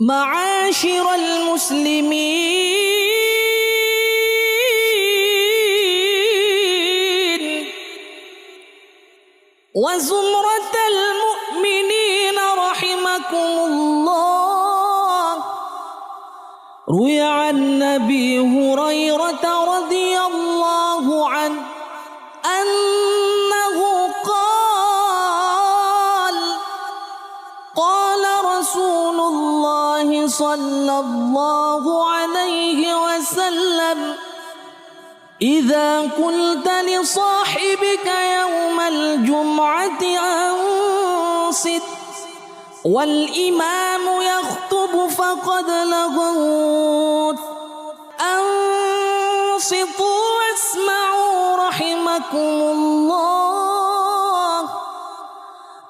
معاشر المسلمين وزمرة المؤمنين رحمكم الله. روي عن أبي هريرة رضي الله عنه أنه قال رسول الله صلى الله عليه وسلم: إذا قلت لصاحبك يوم الجمعة أنصت والإمام يخطب فقد لغوت أنصتوا واسمعوا رحمكم الله.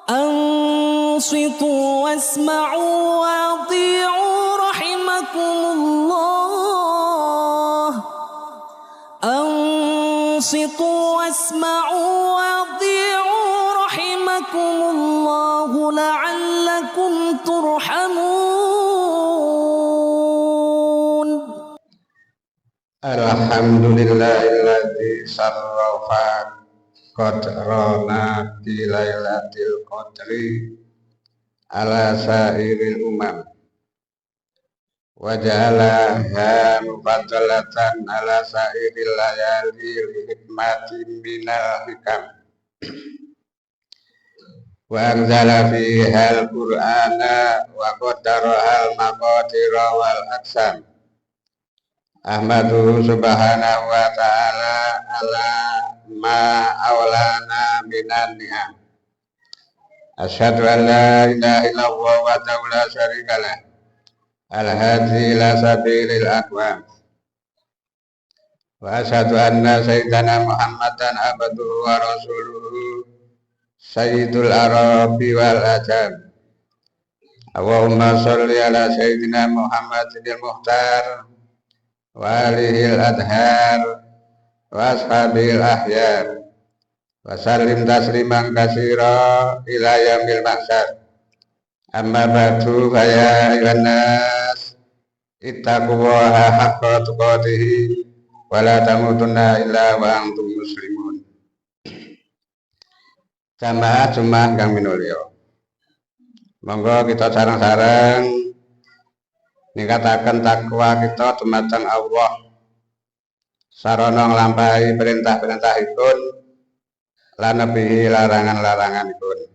أنصتوا واسمعوا وأطيعوا رحمكم الله. أنصتوا واسمعوا وأطيعوا رحمكم الله لعلكم ترحمون. Alhamdulillahilladzi sarrafa qadrana bi lailatul qadri ala sairil umam wa ja'alaha mufaddalatan ala sairil layali li hikmatin minal hikam wa anzala fiha al-qur'ana wa qaddara al-maqadira wal aqsam. Ahmadu subhanahu wa ta'ala ala ma awlana minan ni'am. Asyhadu an la ilaha illallah wa la syarika lah al-hadi ila sabilil aqwam. Wa asyhadu anna sayyidana Muhammadan abduhu wa rasuluhu sayyidul arabi wal ajam. Allahumma sholli ala sayyidina Muhammadil muhtar wa alihil adhar wa ashabil ahyar wa sallim tasliman katsira ila yaumil mahsyar. Amma ba'du fa ya ayyuhan nas ittaqullaha haqqa tuqatih wa la tamutunna illa wa antum muslimun. Jamaah Jumat kang minulya, monggo kita sareng-sareng ningkataken takwa kita dumateng Allah sarana nglampahi perintah-perintahipun lan nebihi larangan-laranganipun.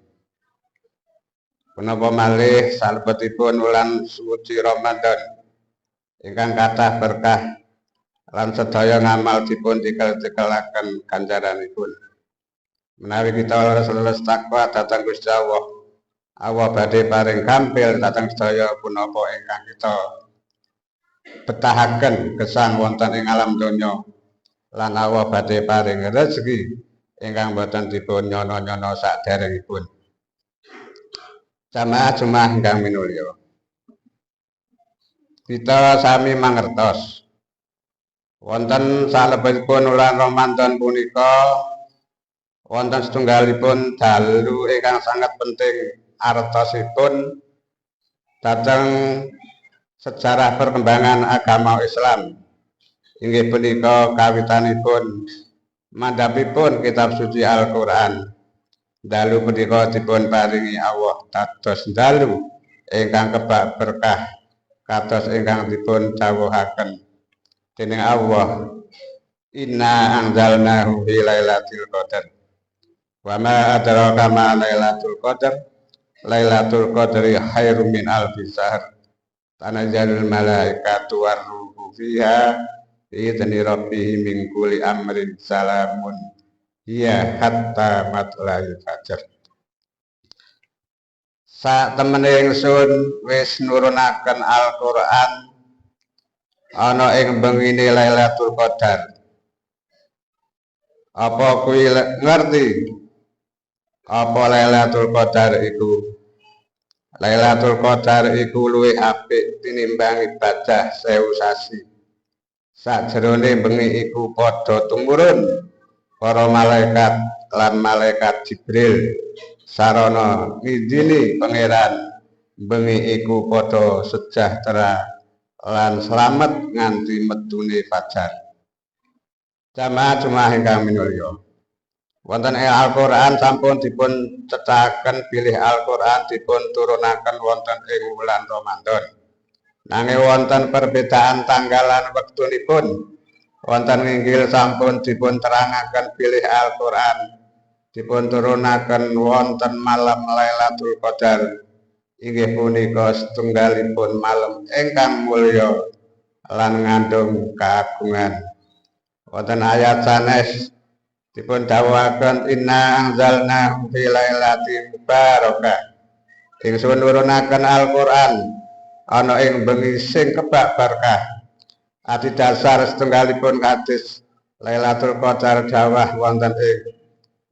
Punapa malih salebetipun wulan suci Ramadan ingkang kathah berkah lan sedaya ngamal dipun tikel-tikelaken ganjaranipun. Menawi kita leres takwa dhateng Gusti Allah, Allah badhe paring kampil dhateng sedaya punapa ingkang kita betahaken gesang wonten ing alam donya, lan Allah badhe paring rezeki ingkang boten dipun nyono-nyono saderengipun. Jamaah Jumat ingkang minulya, kita sami mangertos wonten salebetipun wulan Ramadan punika wonten setunggalipun dalu ingkang sangat penting artosipun dhateng sejarah perkembangan agama Islam. Inggih punika kawitanipun mandhapipun kitab suci Al-Qur'an. Dalu punika dipun paringi Allah dados dalu ingkang kebak berkah kados ingkang dipun dawuhaken dening Allah, inna anzalnahu fi lailatul qadar wa ma adraka ma lailatul qadar. Lailatul qadri khairum min alfi syahr. Tanazzalul malaikatu warruhu fiha bi'izni rabbihim min kulli amrin salamun hiya hatta matla'il fajr. Sak temene ingsun wis nurunaken Al-Qur'an ana ing bengine Lailatul Qadar. Apa kuwi ngerti apa Lailatul Qadar iku? Lailatul Qadar iku luwih apik tinimbang ibadah 1000 sasi. Sajroning bengi iku padha tumurun para malaikat lan malaikat Jibril sarana ngidini pangeran bengi iku padha sejahtera lan slamet nganti medune fajar. Jamaah ingkang minulya. Wonten ing Al-Qur'an sampun dipun cetaken bilih Al-Qur'an dipun turunaken wonten ing wulan Ramadan. Nanging wonten perbedaan tanggalan wektunipun. Wonten inggil sampun dipun terangaken bilih Al-Qur'an dipun turunaken wonten malam Lailatul Qadar. Inggih punika setunggalipun malam ingkang mulya lan ngandung kaagungan. Wonten ayat sanes dipun dawuhaken inna anzalnahu fi lailatin mubarakah. Ingsun nurunaken Al-Qur'an ana ing bengi sing kebak berkah. Adi dasar setunggalipun kados Lailatul Qadar dawah wonten ing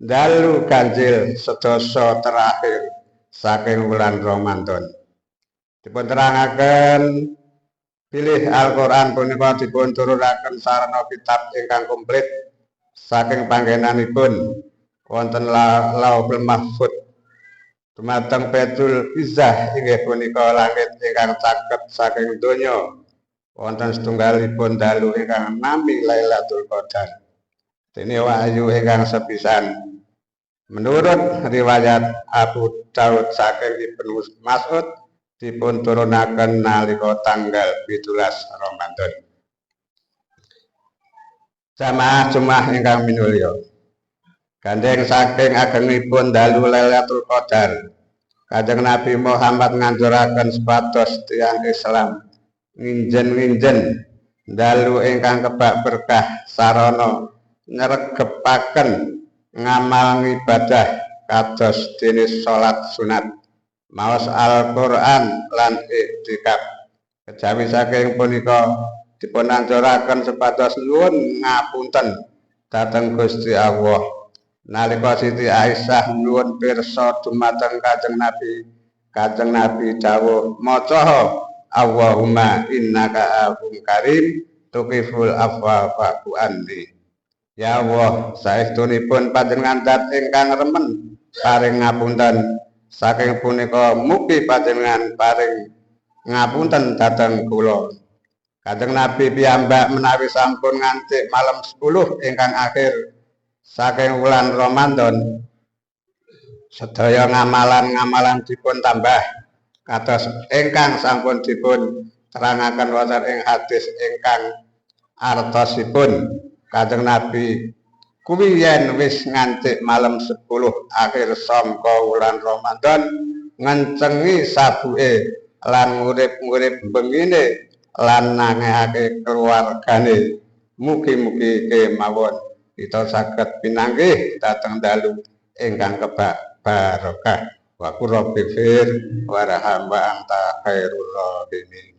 dalu ganjil sedasa terakhir saking wulan Ramadan. Dipun terangaken bilih Al-Qur'an punika dipun turunaken sarana kitab ingkang komplit saking panggenanipun wonten Lauhul Mahfuz dumateng Baitul Izzah inggih punika langit ingkang caket saking donya wonten setunggalipun dalu ingkang nami Lailatul Qadar. Dene wahyu ingkang sepisan menurut riwayat Abu Daud saking Ibnu Mas'ud dipun turunaken nalika tanggal 17 Ramadan. Jamaah ingkang minulya. Gandeng saking agengipun dalu Lailatul Qadar. Kanjeng Nabi Muhammad nganjuraken supados tiyang Islam nginjen-nginjen dalu ingkang kebak berkah sarana nyregepaken ngamal ibadah kados dene salat sunat maos Al-Qur'an lan iktikaf. Kejawi saking punika dipun anjuraken supados nuwun ngapunten dhateng Gusti Allah. Nalika Siti Aisyah nuwun pirsa dumateng Kanjeng Nabi dawuh maca Allahumma innaka afuwwun karim tuqiful afwa fa'fu anni. Ya Allah, saestunipun panjenengan zat ingkang remen paring ngapunten. Saking punika mugi panjenengan paring ngapunten dhateng kula. Kanjeng Nabi piyambak menawi sampun nganti malam 10 ingkang akhir saking wulan Ramadan, sedaya ngamalan dipun tambah kados ingkang sampun dipun terangaken wonten ing hadis ingkang artosipun. Kanjeng Nabi kuwi yen wis nganti malam 10 akhir sangka wulan Ramadan ngencengi sabuke lan ngurip-ngurip bengine lan nangehake keluargane. Mugi-mugi kemawon kita saged pinanggih dhateng dalu ingkang kebak barokah. Wa qur rabbi fir warham wa anta khairur rahimin.